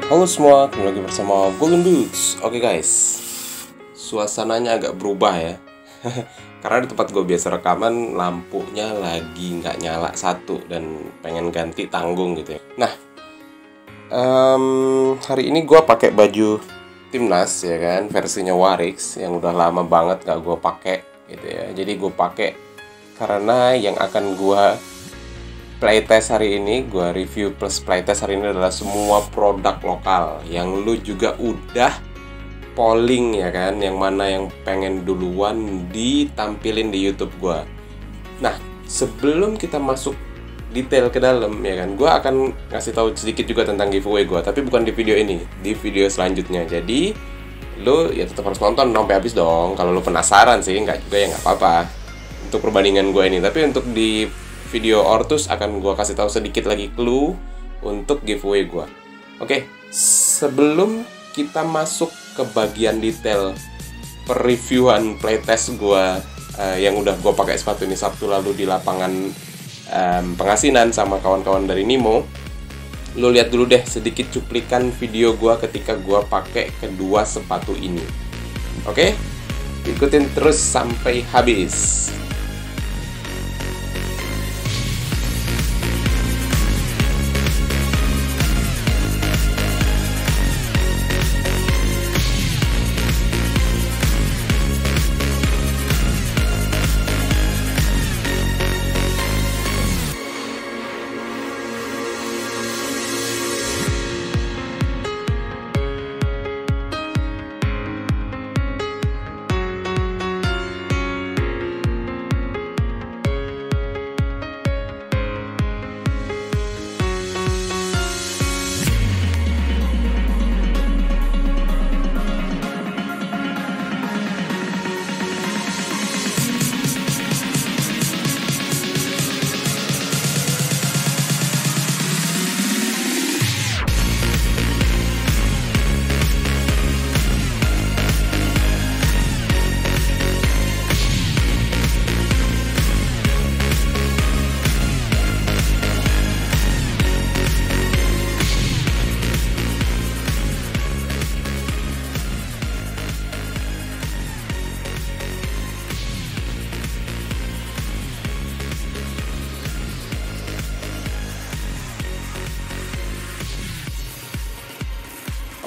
Halo semua, kembali lagi bersama Golden Boots. Oke guys, suasananya agak berubah ya. Karena di tempat gue biasa rekaman, lampunya lagi nggak nyala satu dan pengen ganti tanggung gitu ya. Nah, hari ini gue pakai baju timnas ya kan, versinya Warix yang udah lama banget gak gue pakai gitu ya. Jadi gue pakai karena yang akan gue playtest hari ini, gue review plus playtest hari ini adalah semua produk lokal yang lu juga udah polling ya kan, yang mana yang pengen duluan ditampilin di YouTube gue. Nah, sebelum kita masuk detail ke dalam ya kan, gue akan ngasih tahu sedikit juga tentang giveaway gue, tapi bukan di video ini, di video selanjutnya. Jadi lu ya tetap harus nonton sampai habis dong. Kalau lu penasaran sih, nggak juga ya nggak apa-apa untuk perbandingan gue ini. Tapi untuk di video Ortus akan gue kasih tahu sedikit lagi clue untuk giveaway gue. Oke, sebelum kita masuk ke bagian detail perreviewan playtest gue yang udah gue pakai sepatu ini Sabtu lalu di lapangan Pengasinan sama kawan-kawan dari Nimo, lo lihat dulu deh sedikit cuplikan video gue ketika gue pakai kedua sepatu ini. Oke, ikutin terus sampai habis.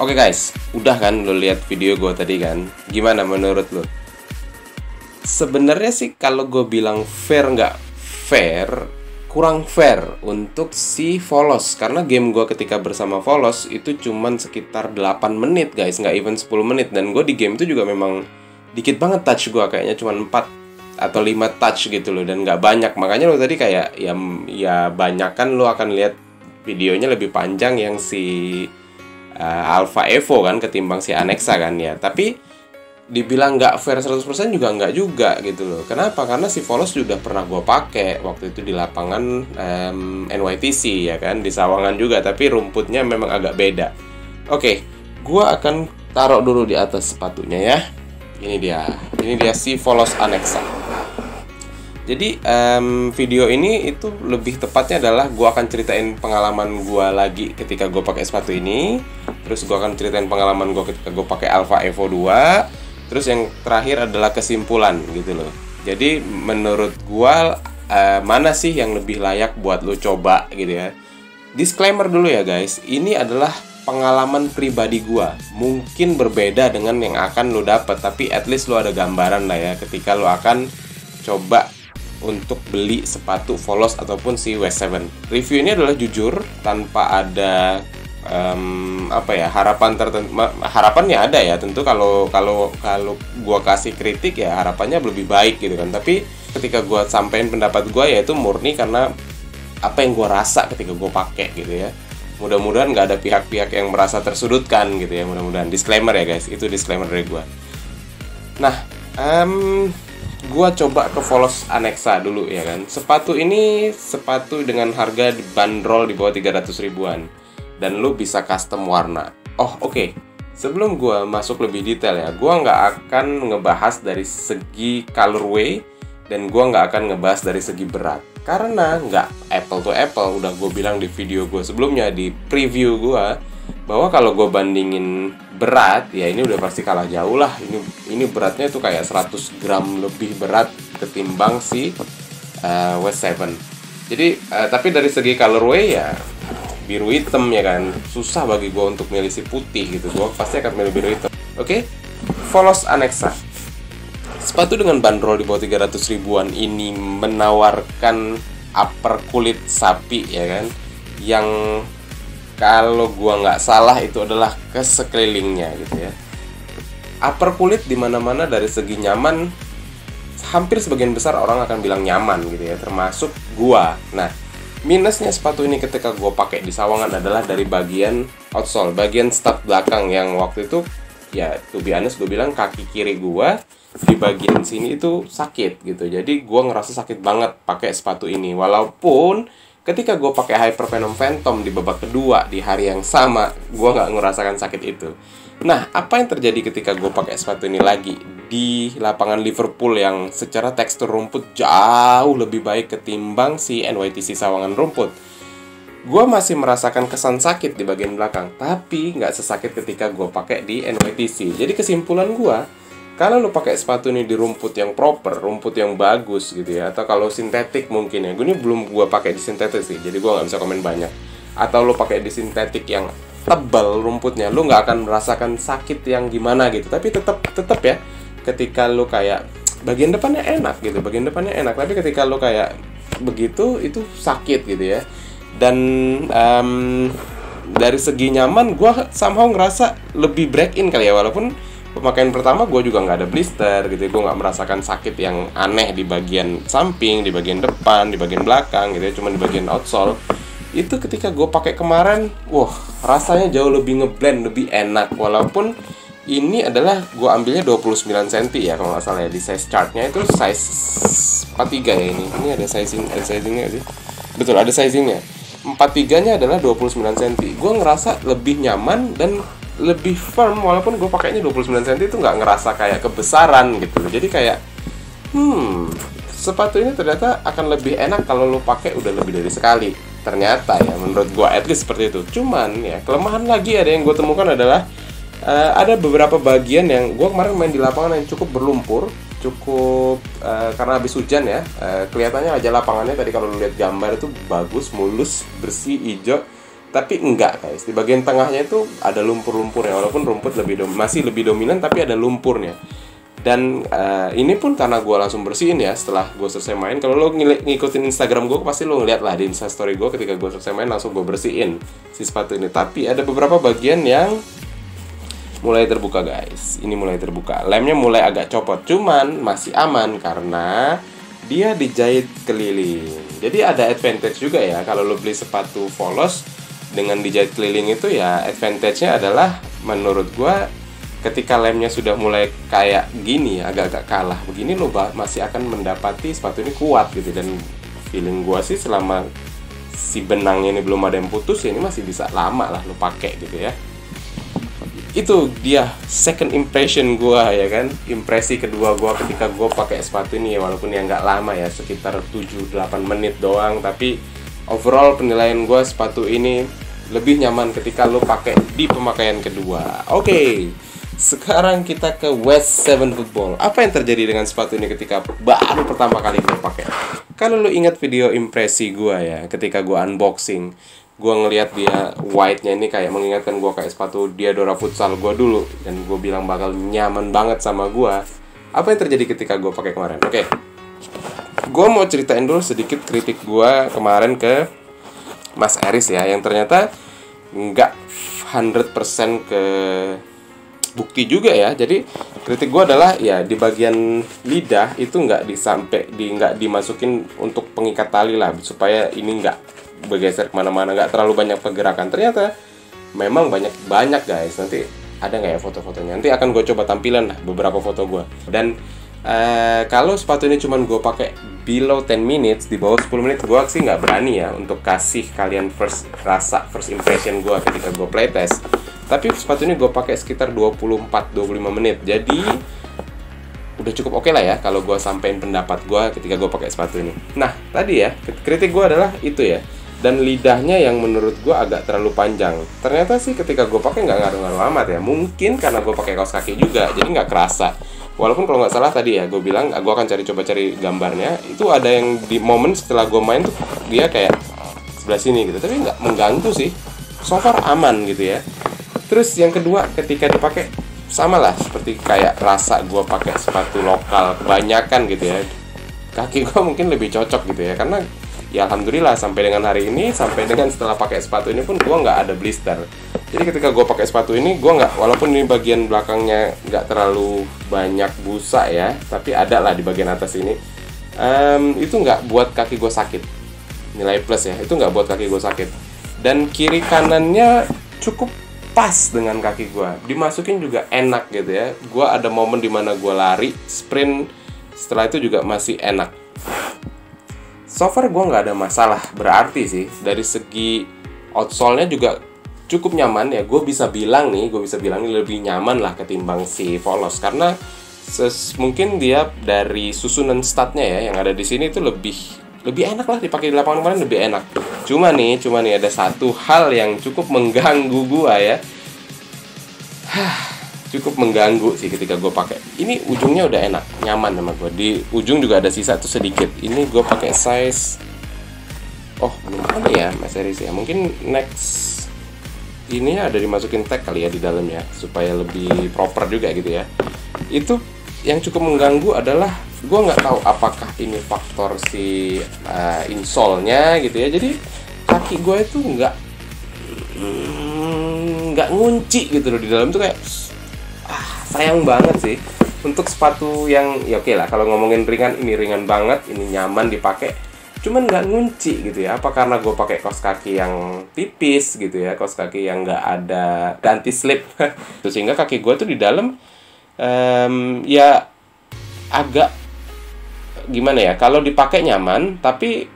Oke guys, udah kan lo lihat video gue tadi kan? Gimana menurut lo? Sebenarnya sih kalau gue bilang fair nggak fair, kurang fair untuk si Volos. Karena game gue ketika bersama Volos itu cuman sekitar 8 menit guys, nggak even 10 menit. Dan gue di game itu juga memang dikit banget touch gue, kayaknya cuman 4 atau 5 touch gitu loh. Dan nggak banyak, makanya lo tadi kayak ya banyak kan lo akan lihat videonya lebih panjang yang si Alpha Evo kan ketimbang si Anexa kan ya. Tapi dibilang nggak fair 100% juga nggak juga gitu loh. Kenapa? Karena si Volos sudah pernah gue pakai waktu itu di lapangan NYTC ya kan, di Sawangan juga, tapi rumputnya memang agak beda. Oke, gue akan taruh dulu di atas sepatunya ya. Ini dia si Volos Anexa. Jadi video ini itu lebih tepatnya adalah gue akan ceritain pengalaman gue lagi ketika gue pakai sepatu ini. Terus gue akan ceritain pengalaman gue ketika gue pakai Alpha Evo 2. Terus yang terakhir adalah kesimpulan gitu loh. Jadi menurut gue mana sih yang lebih layak buat lo coba gitu ya. Disclaimer dulu ya guys, ini adalah pengalaman pribadi gue. Mungkin berbeda dengan yang akan lo dapat, tapi at least lo ada gambaran lah ya ketika lo akan coba untuk beli sepatu Volos ataupun si W7. Review ini adalah jujur tanpa ada harapan tertentu. Harapannya ada ya, tentu kalau gua kasih kritik ya harapannya lebih baik gitu kan. Tapi ketika gua sampein pendapat gua ya itu murni karena apa yang gua rasa ketika gua pakai gitu ya. Mudah-mudahan nggak ada pihak-pihak yang merasa tersudutkan gitu ya, mudah-mudahan. Disclaimer ya guys, itu disclaimer dari gua. Nah, gua coba ke Volos Anexa dulu ya kan. Sepatu ini sepatu dengan harga dibanderol di bawah 300 ribuan. Dan lu bisa custom warna. Oh oke. Sebelum gua masuk lebih detail ya, gua nggak akan ngebahas dari segi colorway dan gua nggak akan ngebahas dari segi berat. Karena nggak apple to apple, udah gue bilang di video gue sebelumnya, di preview gue, bahwa kalau gue bandingin berat, ya ini udah pasti kalah jauh lah. Ini beratnya itu kayak 100 gram lebih berat ketimbang si West 7. Jadi tapi dari segi colorway ya biru hitam ya kan, susah bagi gue untuk milih si putih gitu. Gue pasti akan milih biru hitam. Oke, Volos Anexa. Sepatu dengan bandrol di bawah 300 ribuan ini menawarkan upper kulit sapi ya kan, yang kalau gua nggak salah itu adalah ke sekelilingnya gitu ya. Upper kulit di mana-mana dari segi nyaman, hampir sebagian besar orang akan bilang nyaman gitu ya, termasuk gua. Nah, minusnya sepatu ini ketika gua pakai di Sawangan adalah dari bagian outsole, bagian stud belakang yang waktu itu ya to be honest, gue bilang kaki kiri gua di bagian sini itu sakit gitu. Jadi gua ngerasa sakit banget pakai sepatu ini, walaupun ketika gue pakai Hypervenom Phantom di babak kedua di hari yang sama, gue nggak ngerasakan sakit itu. Nah, apa yang terjadi ketika gue pakai sepatu ini lagi di lapangan Liverpool yang secara tekstur rumput jauh lebih baik ketimbang si NYTC Sawangan rumput? Gue masih merasakan kesan sakit di bagian belakang, tapi nggak sesakit ketika gue pakai di NYTC. Jadi kesimpulan gue, kalau lo pakai sepatu ini di rumput yang proper, rumput yang bagus gitu ya, atau kalau sintetik mungkin ya, gue ini belum gue pakai di sintetik sih, jadi gue nggak bisa komen banyak. Atau lo pakai di sintetik yang tebal rumputnya, lo nggak akan merasakan sakit yang gimana gitu. Tapi tetap ya, ketika lo kayak bagian depannya enak gitu, bagian depannya enak, tapi ketika lo kayak begitu itu sakit gitu ya. Dan dari segi nyaman, gue somehow ngerasa lebih break in kali ya, walaupun pemakaian pertama gue juga nggak ada blister gitu, gue nggak merasakan sakit yang aneh di bagian samping, di bagian depan, di bagian belakang gitu ya, cuma di bagian outsole. Itu ketika gue pakai kemarin, wah rasanya jauh lebih ngeblend, lebih enak. Walaupun ini adalah gue ambilnya 29 cm ya kalau nggak salah ya, di size chartnya itu size 43 ya ini. Ini ada sizingnya sih. Betul, ada sizingnya. 43 nya adalah 29 cm. Gue ngerasa lebih nyaman dan lebih firm, walaupun gue pakainya 29 cm itu nggak ngerasa kayak kebesaran gitu. Jadi kayak sepatu ini ternyata akan lebih enak kalau lo pakai udah lebih dari sekali. Ternyata ya, menurut gue at least seperti itu. Cuman ya, kelemahan lagi ada yang gue temukan adalah ada beberapa bagian yang gue kemarin main di lapangan yang cukup berlumpur, cukup karena habis hujan ya. Kelihatannya aja lapangannya tadi kalau lo lihat gambar itu bagus, mulus, bersih, hijau. Tapi enggak guys, di bagian tengahnya itu ada lumpur-lumpurnya, walaupun rumput masih lebih dominan, tapi ada lumpurnya. Dan ini pun karena gue langsung bersihin ya setelah gue selesai main. Kalau lo ngikutin Instagram gue, pasti lo ngeliat lah di Instastory gue ketika gue selesai main langsung gue bersihin si sepatu ini. Tapi ada beberapa bagian yang mulai terbuka guys. Ini mulai terbuka, lemnya mulai agak copot, cuman masih aman karena dia dijahit keliling. Jadi ada advantage juga ya kalau lo beli sepatu Volos dengan dijahit keliling itu ya. Advantage-nya adalah menurut gua ketika lemnya sudah mulai kayak gini, agak-agak kalah begini, lo masih akan mendapati sepatu ini kuat gitu. Dan feeling gua sih selama si benangnya ini belum ada yang putus ya, ini masih bisa lama lah lo pakai gitu ya. Itu dia second impression gua ya kan, impresi kedua gua ketika gua pakai sepatu ini ya, walaupun ya nggak lama ya, sekitar 7-8 menit doang, tapi overall penilaian gue sepatu ini lebih nyaman ketika lo pakai di pemakaian kedua. Oke, sekarang kita ke West 7 Football. Apa yang terjadi dengan sepatu ini ketika baru pertama kali gue pakai? Kalau lo ingat video impresi gue ya, ketika gue unboxing, gue ngelihat dia white-nya ini kayak mengingatkan gue kayak sepatu Diadora futsal gue dulu, dan gue bilang bakal nyaman banget sama gue. Apa yang terjadi ketika gue pakai kemarin? Oke. Gue mau ceritain dulu sedikit kritik gue kemarin ke Mas Eris ya, yang ternyata nggak 100% ke bukti juga ya. Jadi kritik gue adalah ya di bagian lidah itu nggak dimasukin untuk pengikat tali lah, supaya ini nggak bergeser kemana-mana, nggak terlalu banyak pergerakan. Ternyata memang banyak guys. Nanti ada nggak ya foto-fotonya? Nanti akan gue coba tampilan lah beberapa foto gue. Dan kalau sepatu ini cuman gue pakai below 10 minutes, di bawah 10 menit, gue sih nggak berani ya untuk kasih kalian first impression gue ketika gue playtest. Tapi sepatu ini gue pakai sekitar 24-25 menit, jadi udah cukup oke lah ya kalau gue sampein pendapat gue ketika gue pakai sepatu ini. Nah tadi ya kritik gue adalah itu ya, dan lidahnya yang menurut gue agak terlalu panjang. Ternyata sih ketika gue pakai nggak ngaruh-ngaruh amat ya. Mungkin karena gue pakai kaos kaki juga, jadi nggak kerasa. Walaupun kalau nggak salah tadi ya gue bilang gue akan coba cari gambarnya. Itu ada yang di momen setelah gue main tuh dia kayak sebelah sini gitu, tapi nggak mengganggu sih. So far aman gitu ya. Terus yang kedua, ketika dipakai sama lah seperti kayak rasa gue pakai sepatu lokal kebanyakan gitu ya. Kaki gue mungkin lebih cocok gitu ya, karena ya alhamdulillah sampai dengan hari ini, sampai dengan setelah pakai sepatu ini pun gue nggak ada blister. Jadi ketika gue pakai sepatu ini, gue nggak, walaupun ini bagian belakangnya nggak terlalu banyak busa ya, tapi ada lah di bagian atas ini. Itu nggak buat kaki gue sakit. Nilai plus ya, itu nggak buat kaki gue sakit. Dan kiri kanannya cukup pas dengan kaki gue. Dimasukin juga enak gitu ya. Gue ada momen dimana gue lari, sprint, setelah itu juga masih enak. So far gue nggak ada masalah berarti sih. Dari segi outsole-nya juga cukup nyaman ya. Gue bisa bilang ini lebih nyaman lah ketimbang si Volos, karena mungkin dia dari susunan statnya ya yang ada di sini itu lebih enak lah dipakai di lapangan kemarin, lebih enak. Cuma nih ada satu hal yang cukup mengganggu gue ya. Cukup mengganggu sih ketika gue pakai. Ini ujungnya udah enak, nyaman sama gue. Di ujung juga ada sisa tuh sedikit. Ini gue pakai size, belum ada ya Mas Eris ya. Mungkin next ini ada dimasukin tag kali ya di dalamnya supaya lebih proper juga gitu ya. Itu yang cukup mengganggu adalah gue nggak tahu apakah ini faktor si insole-nya gitu ya. Jadi kaki gue itu nggak ngunci gitu loh di dalam tuh, kayak sayang banget sih untuk sepatu yang ya oke lah, kalau ngomongin ringan, ini ringan banget, ini nyaman dipakai, cuman nggak ngunci gitu ya. Apa karena gue pakai kaos kaki yang tipis gitu ya, kaos kaki yang nggak ada anti slip sehingga kaki gue tuh di dalam ya agak gimana ya, kalau dipakai nyaman, tapi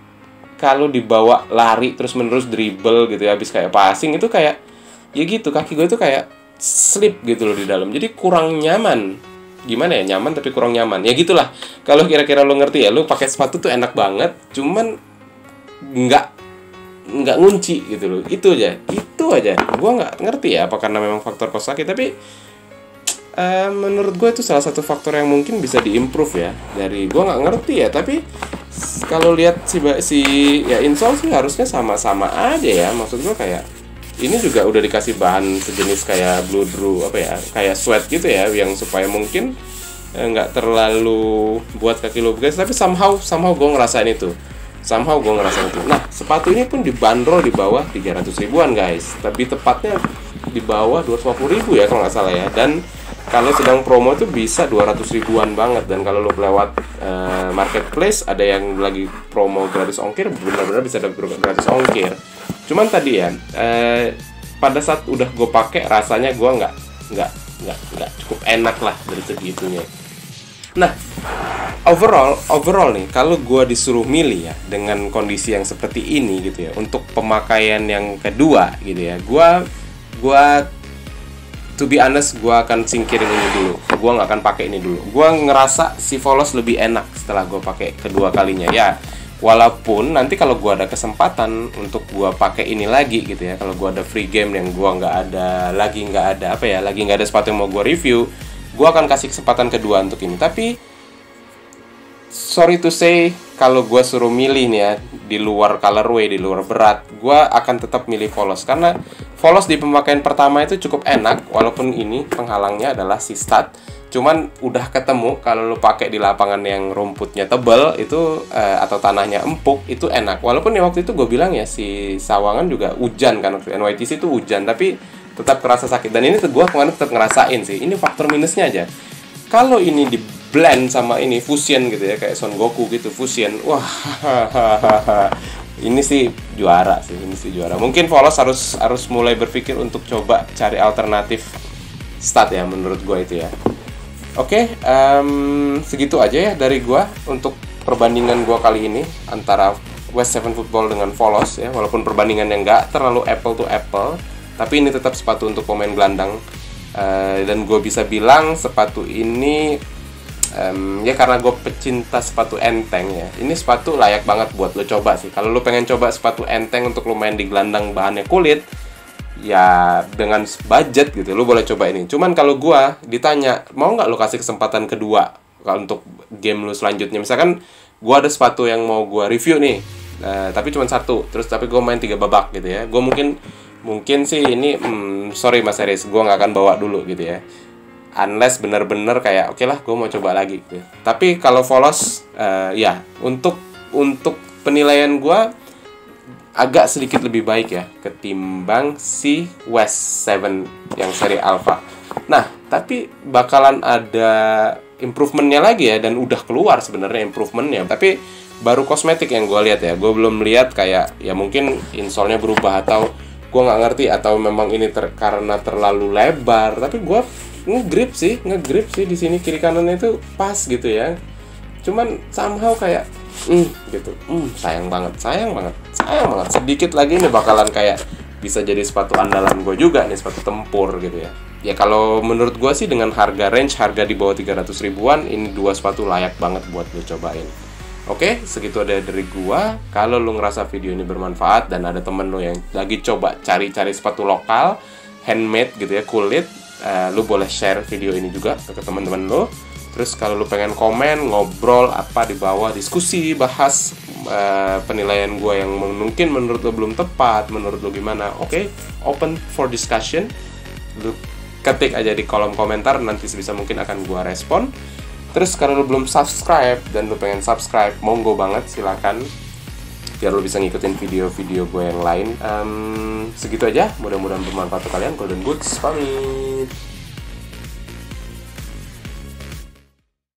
kalau dibawa lari terus menerus dribble gitu ya, habis kayak passing itu kayak ya gitu, kaki gue tuh kayak slip gitu loh di dalam, jadi kurang nyaman. Gimana ya, nyaman tapi kurang nyaman ya gitulah. Kalau kira-kira lo ngerti ya, lo pakai sepatu tuh enak banget, cuman nggak ngunci gitu loh. Itu aja gue nggak ngerti ya apa karena memang faktor kaos kaki, tapi menurut gue itu salah satu faktor yang mungkin bisa diimprove ya. Dari gue nggak ngerti ya, tapi kalau lihat si ya insole sih harusnya sama-sama aja ya. Maksud gue kayak ini juga udah dikasih bahan sejenis kayak blue drew kayak sweat gitu ya, yang supaya mungkin nggak terlalu buat kaki lo guys. Tapi somehow gue ngerasain itu. Nah, sepatu ini pun dibanderol di bawah 300 ribuan guys. Lebih tepatnya di bawah 250 ribu ya kalau nggak salah ya. Dan kalau sedang promo itu bisa 200 ribuan banget. Dan kalau lo lewat marketplace ada yang lagi promo gratis ongkir, benar-benar bisa dapat gratis ongkir. Cuman tadi ya, pada saat udah gue pakai rasanya gue nggak cukup enak lah dari segitunya. Nah, overall nih, kalau gue disuruh milih ya dengan kondisi yang seperti ini gitu ya, untuk pemakaian yang kedua gitu ya, gue to be honest, gue akan singkirin ini dulu. Gue nggak akan pakai ini dulu. Gue ngerasa si Volos lebih enak setelah gue pakai kedua kalinya ya. Walaupun nanti kalau gue ada kesempatan untuk gue pakai ini lagi gitu ya, kalau gue ada free game yang gue nggak ada sepatu yang mau gue review, gue akan kasih kesempatan kedua untuk ini. Tapi sorry to say, kalau gue suruh milih nih ya, di luar colorway, di luar berat, gue akan tetap milih Volos. Karena Volos di pemakaian pertama itu cukup enak, walaupun ini penghalangnya adalah si stud. Cuman udah ketemu kalau lo pakai di lapangan yang rumputnya tebal itu atau tanahnya empuk, itu enak. Walaupun ya waktu itu gue bilang ya, si Sawangan juga hujan kan, NYTC itu hujan, tapi tetap kerasa sakit. Dan ini gue kemarin tetap ngerasain sih. Ini faktor minusnya aja. Kalau ini di blend sama ini fusion gitu ya, kayak Son Goku gitu, fusion, wah ini sih juara. Mungkin Volos harus mulai berpikir untuk coba cari alternatif stud ya, menurut gue itu ya. Oke, segitu aja ya dari gue untuk perbandingan gue kali ini antara West 7 Football dengan Volos ya. Walaupun perbandingan yang nggak terlalu apple to apple, tapi ini tetap sepatu untuk pemain gelandang. Dan gue bisa bilang sepatu ini Ya karena gue pecinta sepatu enteng ya, ini sepatu layak banget buat lo coba sih. Kalau lo pengen coba sepatu enteng untuk lo main di gelandang bahannya kulit, ya dengan budget gitu, lo boleh coba ini. Cuman kalau gue ditanya, mau nggak lo kasih kesempatan kedua kalau untuk game lo selanjutnya? Misalkan gue ada sepatu yang mau gue review nih, tapi cuma satu, terus tapi gue main 3 babak gitu ya. Gue mungkin sih ini, sorry Mas Eris, gue nggak akan bawa dulu gitu ya. Unless bener-bener kayak oke lah gue mau coba lagi gitu. Tapi kalau Volos ya untuk penilaian gue agak sedikit lebih baik ya ketimbang si West 7 yang seri Alpha. Nah, tapi bakalan ada improvementnya lagi ya, dan udah keluar sebenarnya improvementnya. Tapi baru kosmetik yang gue lihat ya. Gue belum lihat kayak ya mungkin insole-nya berubah, atau gue nggak ngerti, atau memang ini karena terlalu lebar. Tapi gue ngegrip sih di sini kiri kanannya itu pas gitu ya. Cuman somehow kayak gitu. Sayang banget. Sedikit lagi nih bakalan kayak bisa jadi sepatu andalan gue juga nih, sepatu tempur gitu ya. Ya kalau menurut gue sih dengan harga di bawah 300 ribuan, ini 2 sepatu layak banget buat lo cobain. Oke, segitu ada dari gua. Kalau lo ngerasa video ini bermanfaat dan ada temen lo yang lagi coba cari-cari sepatu lokal, handmade gitu ya, kulit, lu boleh share video ini juga ke teman-teman lu. Terus kalau lu pengen komen, ngobrol apa di bawah, diskusi, bahas penilaian gue yang mungkin menurut lu belum tepat, menurut lu gimana, oke, open for discussion. Lu ketik aja di kolom komentar, nanti sebisa mungkin akan gue respon. Terus kalau lu belum subscribe dan lu pengen subscribe, monggo banget, silakan, biar lo bisa ngikutin video-video gue yang lain. Segitu aja, mudah-mudahan bermanfaat untuk kalian. Golden Goods pamit.